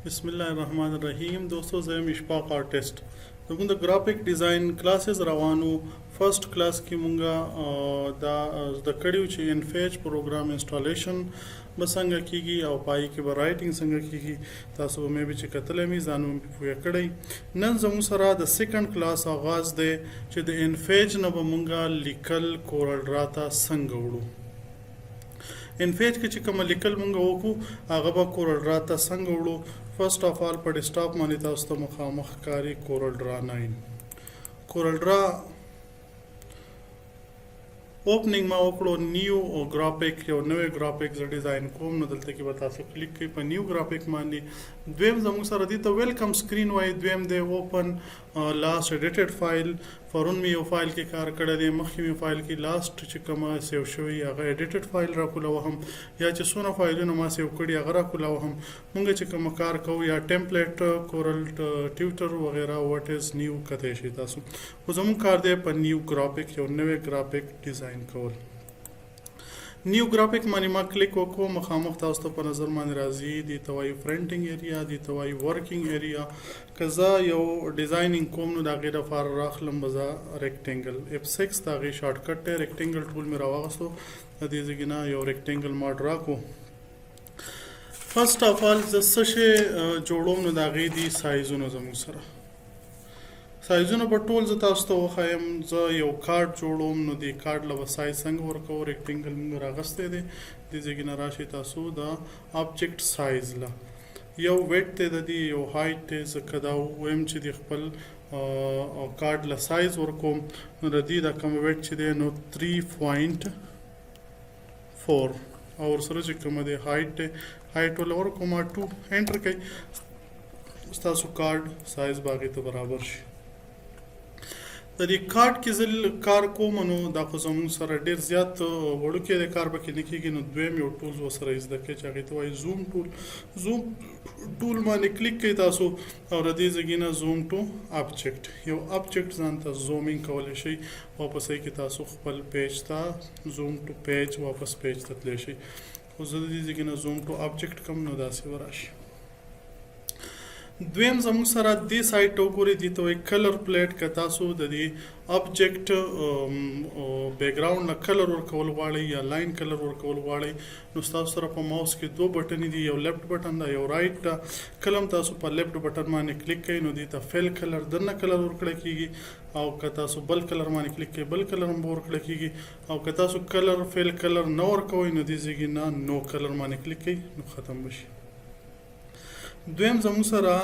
बिस्मिल्लाहिर्रहमानिर्रहीम। दोस्तों ज़ैम इशफाक आर्टिस्ट द ग्राफिक डिज़ाइन क्लासेस रवानू फर्स्ट क्लास की मुंगा द कड़ियों ची इनफेज प्रोग्राम इंस्टॉलेशन बसंगा कीगी और पाई की राइटिंग संगा कीगी तासो में भी कतले में जानू भी कड़ई नन जमू सरा द सेकंड क्लास आगाज़ दे ची द इनफेज न बमुंगा लिकल कोरल राता संगवड़ू इनफेज के चिकम लिकल मुंगा ओकू आगबा कोरल राता संगवड़ू फर्स्ट ऑफ ऑल पर स्टॉप मानी तास्तो मुखामख कारी Corel Draw 9 Corel Draw opening में ओकड़ो न्यू ग्राफिक यो नवे ग्राफिक डिज़ाइन कोम न दलते की बता सो क्लिक की पर न्यू ग्राफिक मानी द्वेम जमू सर दी तो वेलकम स्क्रीन वाई द्वेम दे ओपन लास्ट एडिटेड फाइल फॉरन में यो फाइल के कार कड़े दे मखी में फाइल की लास्ट चिकमा सेव शोई अगर एडिटेड फाइल राकुला हम या चिसोना फाइल नमा सेव कड़ी अगर राकुला हम मुंगे चिकमा कार को या टेम्पलेट कोरल ट्यूटर वगैरह व्हाट इज न्यू कते शितासु वो जमू कार दे पर न्यू ग्राफिक यो नवे graphic design cover new graphic मानी मा क्लिक को मखामख तास्तो पर नजर मान राजी दी तवाई फ्रंटिंग एरिया दी तवाई वर्किंग एरिया कजा यो डिजाइनिंग कोम नु दागे फार राखलम बजा रेक्टेंगल F6 दागे शॉर्टकट है रेक्टेंगल टूल में रावागसो दी जगिना यो रेक्टेंगल माड राको फर्स्ट ऑफ ऑल जसशे जोड़ो नु दागे दी साइजो नु जमु सरा साइजों पर टूल जतास्तो खायम ज यो कार्ड जोड़ोम know the card love size संग वर्क और रेक्टेंगल में रागस्ते दे दिजे गिना राशि तासु द ऑब्जेक्ट साइज ला यो वेट ते दी यो हाइट ते कदाउ वेम ची दी खपल कार्ड ला साइज वर्कोम रदी दा कम वेट ची दे नो 3.4 और सरज कम दे हाइट वाला वर्कोम 2 एंटर कई तासु कार्ड साइज बाकी तो बराबर शी दी कार्ड की जिल कार को मनो दाखो जमू सर डेर ज्यादा वड़ू के कार बकी निकी की नो द्वेम यो टूल्स वो सर इस दके चाहे तो आई जूम टूल माने क्लिक के तासो और दी जगिना जूम टू ऑब्जेक्ट यो ऑब्जेक्ट जानता जूमिंग कवले शई वापस आई की तासो खपल पेज ता जूम टू पेज वापस पेज तक ले शई उस दी जगिना जूम टू ऑब्जेक्ट कम नो दासी वराश द्वेम जमू सरा दी साइड टोकुरी दी तो एक कलर प्लेट का तासु दी ऑब्जेक्ट बैकग्राउंड न कलर वर्क कवल वाले या लाइन कलर वर्क कवल वाले नुस्तास तरफ माउस के दो बटन दी यो लेफ्ट बटन दा यो राइट कलम तासु पर लेफ्ट बटन माने क्लिक कई नो दी ता फेल कलर दन्ना कलर वर्क कीगी और कतासु बल कलर माने क्लिक के बल कलर में वर्क कीगी और कतासु कलर फेल कलर न वर्क कोई नो दी जिगी ना नो कलर माने क्लिक कई नो खत्म बशी द्वेम जमू सरा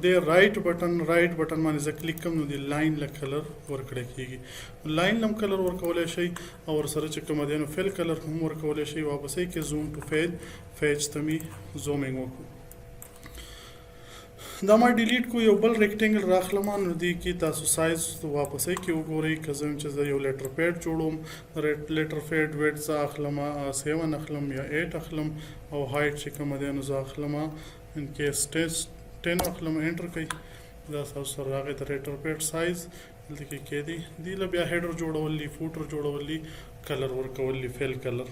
दे राइट बटन माने ज क्लिक कम दी लाइन ल कलर वर्क कीगी लाइन लम कलर वर्क वले शई और सर चक मदे नो फेल कलर हम वर्क वले शई वापस है के जूम टू फेज तमी जूमिंग वको दामा डिलीट को यो बल रेक्टेंगल राखलमा दी की तासु साइज तो वापस है कि गोरे कजम चज यो लेटर पैड जोड़ोम लेटर पैड वेट जा अखलमा 7 अखलम या 8 अखलम और हाइट चक मदे नो जा अखलमा इनके 10 अखलम एंटर कई दा सर रागे द लेटर पैड साइज देखिए के दी लबिया हेडर जोड़वली फूटर जोड़वली colour work Wali fail colour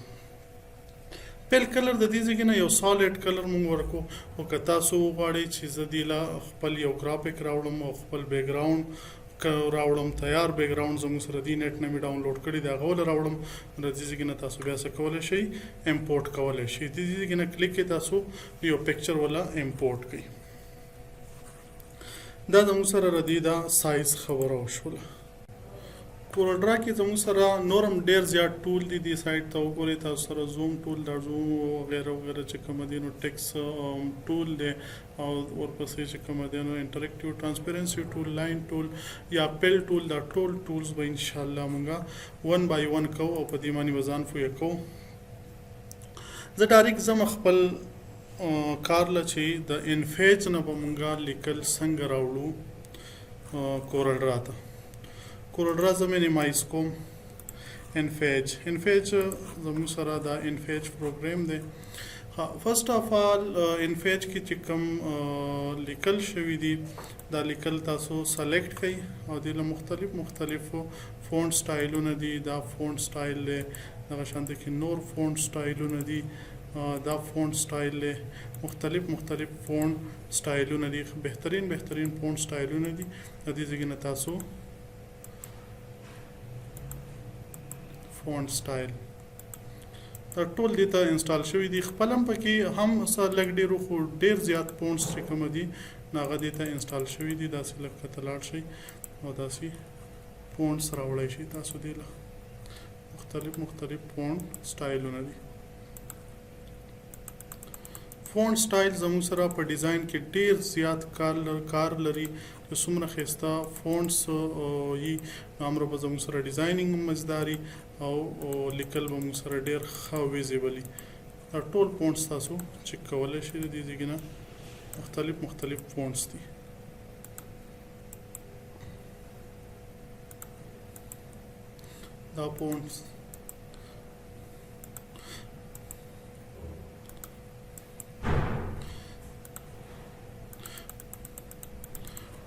the दीजिए कि ना यो सॉलिड कलर मुंग वर्को वो कतासो वाड़ी चीज़ दीला खपल यो ग्राफिक रावड़म और खपल बैकग्राउंड रावड़म तैयार बैकग्राउंड जमू सर दी नेट ने भी डाउनलोड करी दा गवल रावड़म दीजिए कि ना तासो व्यास कवले शई इंपोर्ट कवले शई दीजिए कि ना क्लिक के तासो यो पिक्चर वाला इंपोर्ट कई दा जमू सर रदीदा साइज खबर होशुला कोरल ड्रा की जमू सरा नॉर्म डेर ज्यादा टूल दी साइड तो कोरे ता सरा जूम टूल दा जूम वगैरह चक मदीनो टेक्स टूल दे और पसे चक मदीनो interactive transparency tool line tool या पेल टूल दा टूल्स ब इंशाल्लाह मंगा 1 by 1 को और पदीमानी वजान फु यको ज तारीख जम खपल कार लची द इनफेज न बमंगा लिकल संग रावलू कोरल ड्रा था कोरल ड्रा जमेनी माइस को इनफेज जमू सरा दा इनफेज प्रोग्राम दे हाँ फर्स्ट ऑफ ऑल इनफेज की चिकम लिकल शवी दी दा लिकल तासो सेलेक्ट कई और दिल मुख्तलिफ फ़ॉन्ट स्टाइलों ने दी दा फ़ॉन्ट स्टाइल ले नगा शांति की नोर फ़ॉन्ट स्टाइलों ने दी दा फ़ॉन्ट स्टाइल ले مختلف فونټ سټایلونه دي، بهترین فونټ سټایلونه دي. د دې ځای نه تاسو فونټ سټایل دا ټول دې ته انسټال شوي دي. خپل هم پکې هم څه لږ ډېرو خو ډېر زیات فونټس چې کوم دي هغه دې ته انسټال شوي دي. داسې لږ ښکته لاړ شئ او داسې فونټس راوړی شئ تاسو دې له مختلف فونټ سټایلونه دي. فونټ سټایل زموږ سره په ډیزاین کې ډیر زیات کار لري. چې څومره ښایسته فونټس وي هغومره به زموږ سره ډیزاینینګ هم مزداري او لیکل به موږ سره ډیر ښه ویزیبلي. دا ټول فونټس تاسو چک کولی شئ. د دې ځای نه مختلف فونټس دي. دا فونټس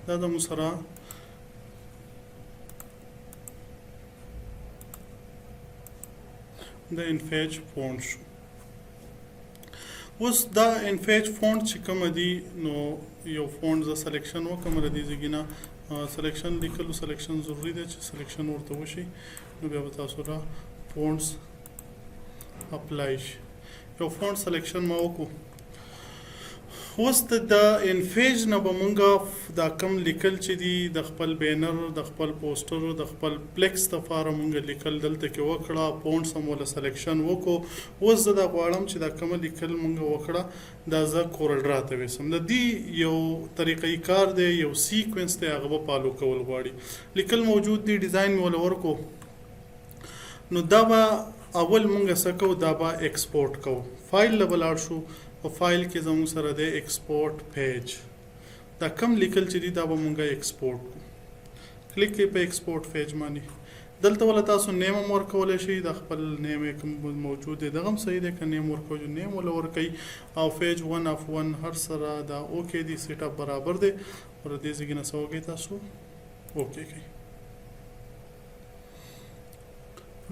دا د موږ سره د انفیج فونټ شو. اوس دا انفیج فونټ چې کوم دي نو یو فونټ زه سلیکشن وکړم. د دې ځای نه سلیکشن لیکلو سلیکشن ضروري دی چې سلیکشن ورته وشي. نو بیا به تاسو را فونټس اپلای شي. یو فونټ سلیکشن ما وکړو. اوس د انفیج نه به مونږ دا کم لیکل چې دي د خپل بینر د خپل پوسټر د خپل پلیکس دپاره مونږ لیکل دلته کې وکړه. فونټس هم وله سلیکشن وکړو. اوس زه دا غواړم چې دا کومه لیکل مونږ وکړه دا زه کورل ډرا ته ویسم. د دې یو طریقې کار دی، یو سیکوینس دی، هغه به فالو کول غواړي. لیکل موجود دی، ډیزاین مې وله ورکو. نو دا به اول مونږ څه کوو، دا به ایکسپورټ کوو. فایل له به لاړ شو. په فایل کې زموږ سره دی ایکسپورټ پیج. دا کم لیکل چې دي دا به مونږ ایکسپورټ کو. کلیک کوئ په ایکسپورټ پیج باندې. دلته ولا تاسو نیم هم ورکولی شئ. د خپل نیم کوم موجود دی دغه هم صحیح دی. که نیم ورکوئ نیم ولا ورکوئ. او پیج 1 هر سره دا اوکې دی، سیټ اپ برابر دی. او د دې ځای نه څه وکړئ تاسو اوکې کوئ.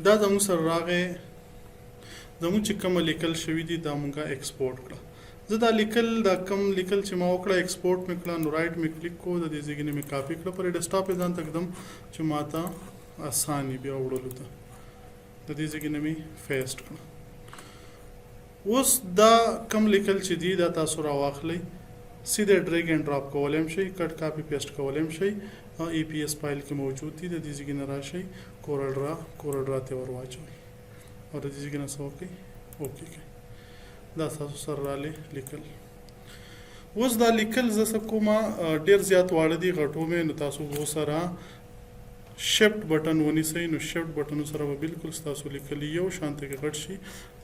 دا زموږ سره راغی. زموږ چې کومه لیکل شوي دي دا مونږه ایکسپورټ کړه. زه دا لیکل دا کم لیکل چې ما وکړه ایکسپورټ مې کړه. نو رایټ مې کلیک کو. د دې ځای نه مې کاپي کړه پر ډیسکټاپ یې ځان ته کړم چې ما ته آسان وي بیا وړلو ته. د دې ځای نه مې پیسټ کړه. اوس دا کم لیکل چې دي دا تاسو راواخلئ. سیده ډریګ اینډ ډراپ کولی هم شئ، کټ کاپي پیسټ کولی هم شئ. ای پی ایس فایل کې موجود دي. د دې ځای نه راشئ، کورل ډرا ته ور واچوئ. او د دې ځای نه څه وکړئ اوکې کوئ. دا تاسو سره رالی لیکل. اوس دا لیکل زه څه کومه ډېر زیات واړه دي غټو مې. نو تاسو غو سره شفټ بټن ونیسئ. نو شفټ بټنو سره به بالکل ستاسو لیکل یو شانته کې غټ شي.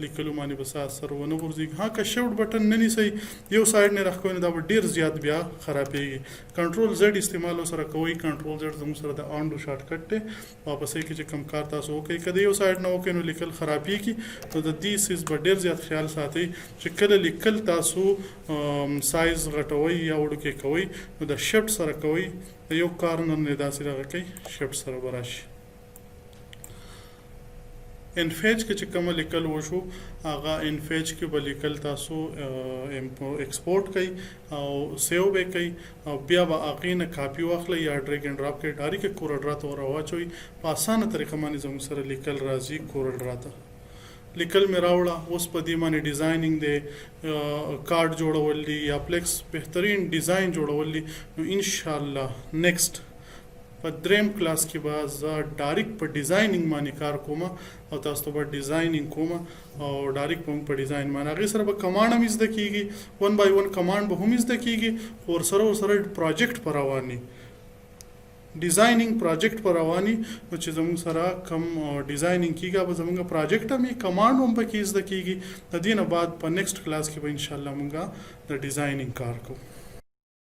لیکلو باندې به څه اثر ونه غورځېږي. ها که شفټ بټن نه نیسئ یو سایډ نه راښکوئ نو دا به ډېر زیات بیا خرابېږي. کنټرول زیډ استعمال سره کوئ. کنټرول زیډ زموږ سره د انډو شارټ کټ دی. واپسې کې چې کوم کار تاسو وکړئ که د یو سایډ نه وکړئ نو لیکل خرابېږي. نو د دې سیز به ډېر زیات خیال ساتئ چې کله لیکل تاسو سایز غټوئ یا وړوکی کوئ نو د شفټ سره کوئ. یو کارنر نه داسې دغه کوي شفټ سره به راشي. انفیج کې چې کومه لیکل وشو هغه انفیج کې به لیکل تاسو ایکسپورټ کوئ او سیو به کوئ او بیا به هغې نه کاپي واخلئ یا ډریګ اینډ ډراپ کوئ. ډایرکټ یې کورل ډرا ته ور واچوئ. په اسانه طریقه باندې زموږ سره لیکل راځي کورل ډرا ته. لیکل مې راوړه. اوس په دې باندې ډیزاینینګ دی، کارډ جوړول دي یا پلیکس بهترین ډیزاین جوړول دي. نو انشاءالله نیکسټ په دریم کلاس کې به زه ډایرکټ په ډیزاینینګ باندې کار کوم او تاسو ته به ډیزاینینګ کوم او ډایرکټ به په ډیزاین باندې. هغې سره به کمانډ هم زده کېږي. 1 by 1 کمانډ به هم زده کېږي. خو ورسره پروجیکټ په رواني ډیزاینینګ پروجیکټ پر رواني. نو چې زموږ سره کم ډیزاینینګ کېږي به زموږ پروجیکټ هم کمانډ هم پکې زده کېږي. د دې نه بعد په نیکسټ کلاس کې به انشاءالله موږ د ډیزاینینګ کار کوو.